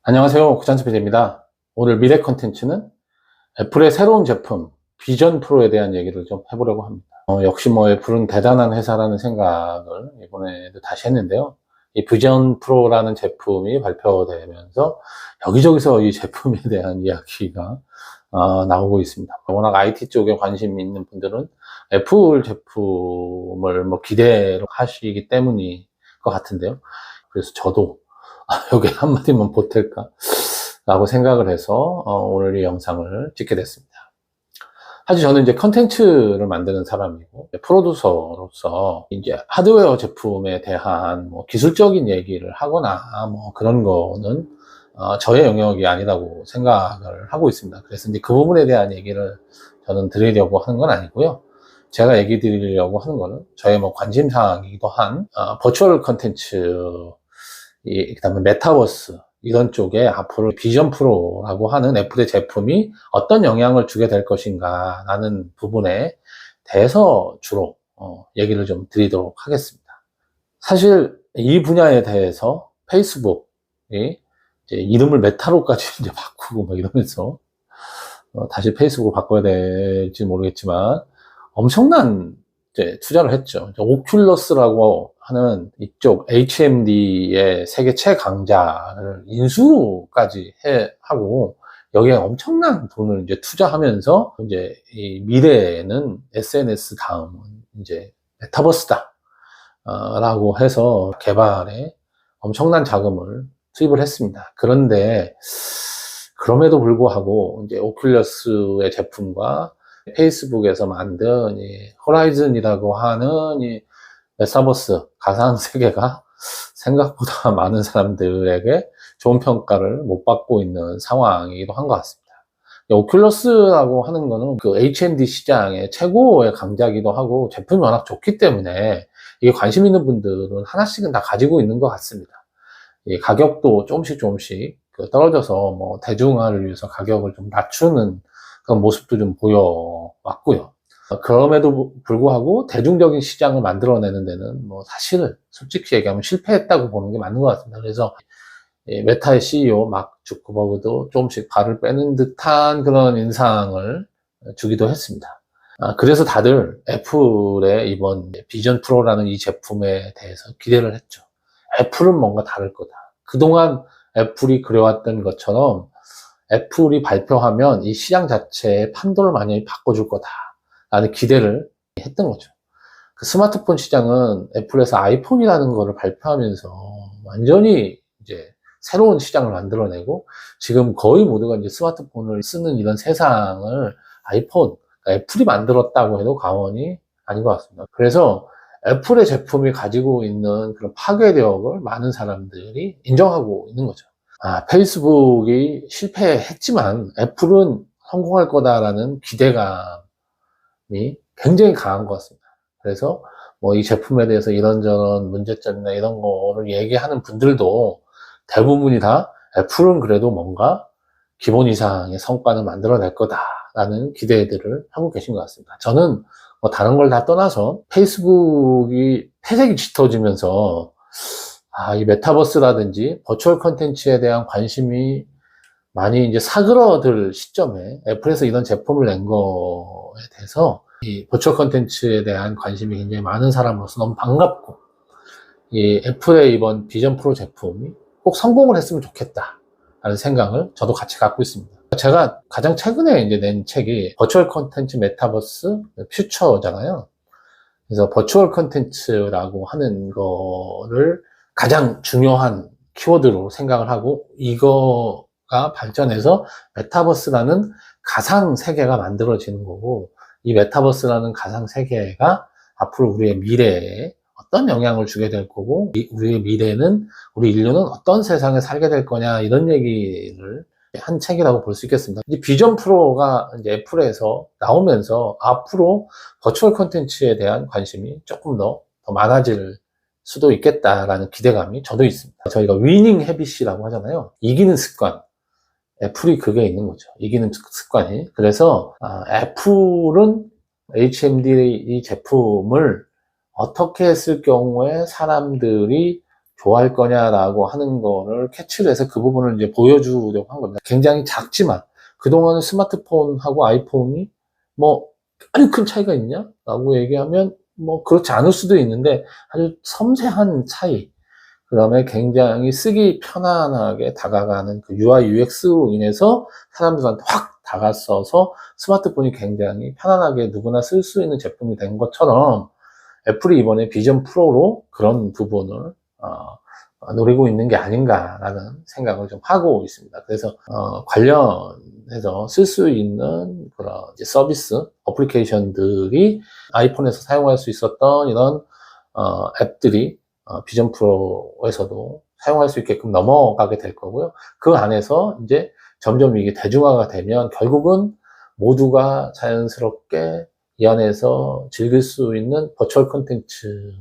안녕하세요. 구찬스피디입니다. 오늘 미래 컨텐츠는 애플의 새로운 제품 비전 프로에 대한 얘기를 좀 해보려고 합니다. 역시 애플은 대단한 회사라는 생각을 이번에도 다시 했는데요. 이 비전 프로라는 제품이 발표되면서 여기저기서 이 제품에 대한 이야기가 나오고 있습니다. 워낙 IT 쪽에 관심이 있는 분들은 애플 제품을 기대를 하시기 때문인 것 같은데요. 그래서 저도 여기 한마디만 보탤까? 라고 생각을 해서 오늘 이 영상을 찍게 됐습니다. 사실 저는 이제 컨텐츠를 만드는 사람이고 프로듀서로서 이제 하드웨어 제품에 대한 기술적인 얘기를 하거나 그런 거는 저의 영역이 아니라고 생각을 하고 있습니다. 그래서 이제 그 부분에 대한 얘기를 저는 드리려고 하는 건 아니고요. 제가 얘기 드리려고 하는 거는 저의 관심사이기도 한 버추얼 컨텐츠, 그 다음에 메타버스 이런 쪽에 앞으로 비전 프로라고 하는 애플의 제품이 어떤 영향을 주게 될 것인가 라는 부분에 대해서 주로 얘기를 좀 드리도록 하겠습니다. 사실 이 분야에 대해서 페이스북이 이제 이름을 메타로까지 이제 바꾸고 이러면서 다시 페이스북을 바꿔야 될지 모르겠지만 엄청난 이제 투자를 했죠. 오큘러스라고 하는 이쪽 HMD의 세계 최강자를 인수까지 하고 여기에 엄청난 돈을 이제 투자하면서 이제 이 미래에는 SNS 다음은 이제 메타버스다 라고 해서 개발에 엄청난 자금을 투입을 했습니다. 그런데 그럼에도 불구하고 이제 오큘러스의 제품과 페이스북에서 만든 이 호라이즌이라고 하는 이 메타버스 가상 세계가 생각보다 많은 사람들에게 좋은 평가를 못 받고 있는 상황이기도 한 것 같습니다. 오큘러스라고 하는 거는 그 HMD 시장의 최고의 강자이기도 하고 제품이 워낙 좋기 때문에 이게 관심 있는 분들은 하나씩은 다 가지고 있는 것 같습니다. 이 가격도 조금씩 떨어져서 대중화를 위해서 가격을 좀 낮추는 그런 모습도 좀 보여왔고요. 그럼에도 불구하고 대중적인 시장을 만들어내는 데는 사실 솔직히 얘기하면 실패했다고 보는 게 맞는 것 같습니다. 그래서 메타의 CEO 마크 주커버그도 조금씩 발을 빼는 듯한 그런 인상을 주기도 했습니다. 그래서 다들 애플의 이번 비전 프로라는 이 제품에 대해서 기대를 했죠. 애플은 뭔가 다를 거다. 그동안 애플이 그래왔던 것처럼 애플이 발표하면 이 시장 자체의 판도를 많이 바꿔줄 거다라는 기대를 했던 거죠. 그 스마트폰 시장은 애플에서 아이폰이라는 거를 발표하면서 완전히 이제 새로운 시장을 만들어내고 지금 거의 모두가 이제 스마트폰을 쓰는 이런 세상을 아이폰, 그러니까 애플이 만들었다고 해도 과언이 아닌 것 같습니다. 그래서 애플의 제품이 가지고 있는 그런 파괴력을 많은 사람들이 인정하고 있는 거죠. 페이스북이 실패했지만 애플은 성공할 거다라는 기대감이 굉장히 강한 것 같습니다. 그래서 이 제품에 대해서 이런저런 문제점이나 이런 거를 얘기하는 분들도 대부분이 다 애플은 그래도 뭔가 기본 이상의 성과를 만들어낼 거다라는 기대들을 하고 계신 것 같습니다. 저는 다른 걸 다 떠나서 페이스북이 폐색이 짙어지면서 이 메타버스라든지 버추얼 컨텐츠에 대한 관심이 많이 이제 사그러들 시점에 애플에서 이런 제품을 낸 거에 대해서 이 버추얼 컨텐츠에 대한 관심이 굉장히 많은 사람으로서 너무 반갑고 이 애플의 이번 비전 프로 제품이 꼭 성공을 했으면 좋겠다 라는 생각을 저도 같이 갖고 있습니다. 제가 가장 최근에 이제 낸 책이 버추얼 컨텐츠 메타버스 퓨처잖아요. 그래서 버추얼 컨텐츠라고 하는 거를 가장 중요한 키워드로 생각을 하고 이거가 발전해서 메타버스라는 가상 세계가 만들어지는 거고 이 메타버스라는 가상 세계가 앞으로 우리의 미래에 어떤 영향을 주게 될 거고 우리의 미래는 우리 인류는 어떤 세상에 살게 될 거냐 이런 얘기를 한 책이라고 볼 수 있겠습니다. 이제 비전 프로가 이제 애플에서 나오면서 앞으로 버추얼 콘텐츠에 대한 관심이 조금 더 많아질 수도 있겠다라는 기대감이 저도 있습니다. 저희가 위닝 헤빗이라고 하잖아요. 이기는 습관. 애플이 그게 있는 거죠. 이기는 습관이. 그래서 애플은 HMD 이 제품을 어떻게 했을 경우에 사람들이 좋아할 거냐라고 하는 거를 캐치를 해서 그 부분을 이제 보여주려고 한 겁니다. 굉장히 작지만 그동안 스마트폰하고 아이폰이 뭐 아주 큰 차이가 있냐? 라고 얘기하면 뭐 그렇지 않을 수도 있는데 아주 섬세한 차이, 그 다음에 굉장히 쓰기 편안하게 다가가는 그 UI, UX로 인해서 사람들한테 확 다가서서 스마트폰이 굉장히 편안하게 누구나 쓸 수 있는 제품이 된 것처럼 애플이 이번에 비전 프로로 그런 부분을 노리고 있는 게 아닌가라는 생각을 좀 하고 있습니다. 그래서 관련해서 쓸 수 있는 그런 이제 서비스, 어플리케이션들이 아이폰에서 사용할 수 있었던 이런 앱들이 비전 프로에서도 사용할 수 있게끔 넘어가게 될 거고요. 그 안에서 이제 점점 이게 대중화가 되면 결국은 모두가 자연스럽게 이 안에서 즐길 수 있는 버추얼 콘텐츠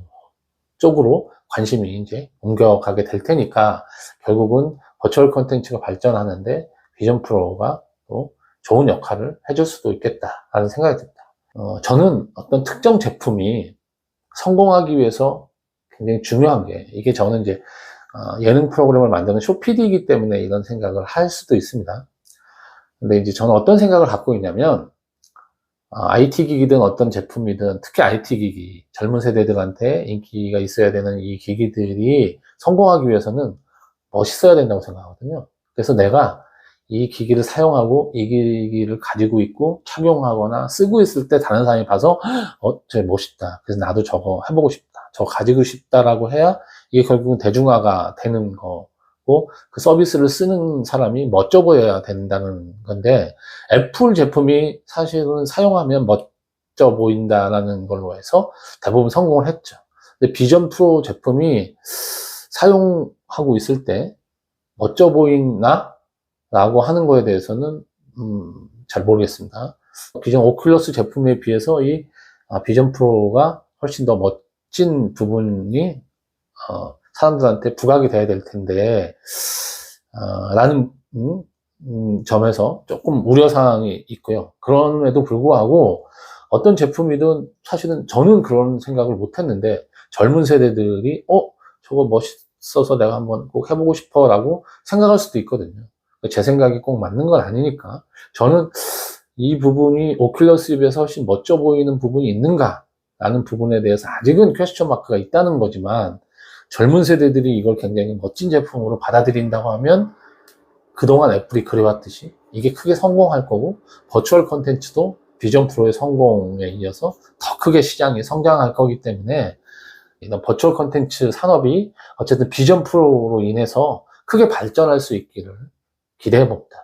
쪽으로 관심이 이제 옮겨가게 될 테니까 결국은 버추얼 콘텐츠가 발전하는데 비전 프로가 또 좋은 역할을 해줄 수도 있겠다라는 생각이 듭니다. 저는 어떤 특정 제품이 성공하기 위해서 굉장히 중요한 게, 이게 저는 이제 예능 프로그램을 만드는 쇼PD이기 때문에 이런 생각을 할 수도 있습니다. 근데 이제 저는 어떤 생각을 갖고 있냐면 IT 기기든 어떤 제품이든 특히 IT 기기, 젊은 세대들한테 인기가 있어야 되는 이 기기들이 성공하기 위해서는 멋있어야 된다고 생각하거든요. 그래서 내가 이 기기를 사용하고 이 기기를 가지고 있고 착용하거나 쓰고 있을 때 다른 사람이 봐서 쟤 멋있다. 그래서 나도 저거 해보고 싶다. 저거 가지고 싶다라고 해야 이게 결국은 대중화가 되는 거고 그 서비스를 쓰는 사람이 멋져 보여야 된다는 건데 애플 제품이 사실은 사용하면 멋져 보인다라는 걸로 해서 대부분 성공을 했죠. 근데 비전 프로 제품이 사용하고 있을 때 멋져 보이나? 라고 하는 거에 대해서는 잘 모르겠습니다. 기존 오큘러스 제품에 비해서 이 비전 프로가 훨씬 더 멋진 부분이 사람들한테 부각이 돼야 될 텐데 라는 점에서 조금 우려사항이 있고요. 그럼에도 불구하고 어떤 제품이든 사실은 저는 그런 생각을 못 했는데 젊은 세대들이 저거 멋있어서 내가 한번 꼭 해보고 싶어 라고 생각할 수도 있거든요. 제 생각이 꼭 맞는 건 아니니까 저는 이 부분이 오큘러스에 비해서 훨씬 멋져 보이는 부분이 있는가 라는 부분에 대해서 아직은 퀘스천 마크가 있다는 거지만 젊은 세대들이 이걸 굉장히 멋진 제품으로 받아들인다고 하면 그동안 애플이 그래왔듯이 이게 크게 성공할 거고 버추얼 콘텐츠도 비전 프로의 성공에 이어서 더 크게 시장이 성장할 거기 때문에 이런 버추얼 콘텐츠 산업이 어쨌든 비전 프로로 인해서 크게 발전할 수 있기를 기대해 봅니다.